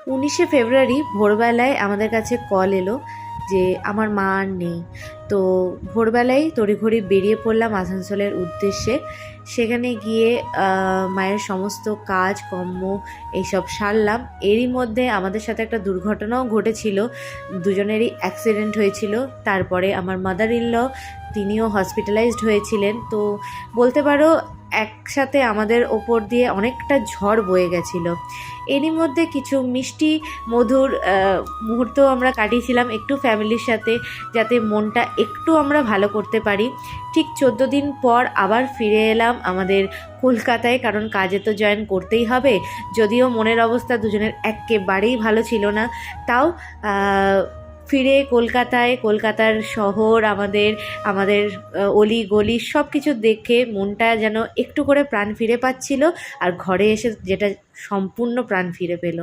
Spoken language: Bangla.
19শে ফেব্রুয়ারি ভোরবেলায় আমাদের কাছে কল এলো যে আমার মা আর নেই। তো ভোরবেলায় তড়িঘড়ি বেরিয়ে পড়লাম আসানসোলের উদ্দেশ্যে। সেখানে গিয়ে মায়ের সমস্ত কাজ কর্ম এইসব সারলাম। এরই মধ্যে আমাদের সাথে একটা দুর্ঘটনাও ঘটেছিল, দুজনেরই অ্যাক্সিডেন্ট হয়েছিল। তারপরে আমার মাদার ইন ল তিনিও হসপিটালাইজড হয়েছিলেন। তো বলতে পারো একসাথে আমাদের ওপর দিয়ে অনেকটা ঝড় বয়ে গেছিলো। এরই মধ্যে কিছু মিষ্টি মধুর মুহূর্ত আমরা কাটিয়েছিলাম একটু ফ্যামিলির সাথে, যাতে মনটা একটু আমরা ভালো করতে পারি। ঠিক 14 দিন পর আবার ফিরে এলাম আমাদের কলকাতায়, কারণ কাজে তো জয়েন করতেই হবে। যদিও মনের অবস্থা দুজনের একেবারেই ভালো ছিল না, তাও ফিরে কলকাতার শহর, আমাদের অলি গলি সব কিছু দেখে মনটা যেন একটু করে প্রাণ ফিরে পাচ্ছিল, আর ঘরে এসে যেটা সম্পূর্ণ প্রাণ ফিরে পেল।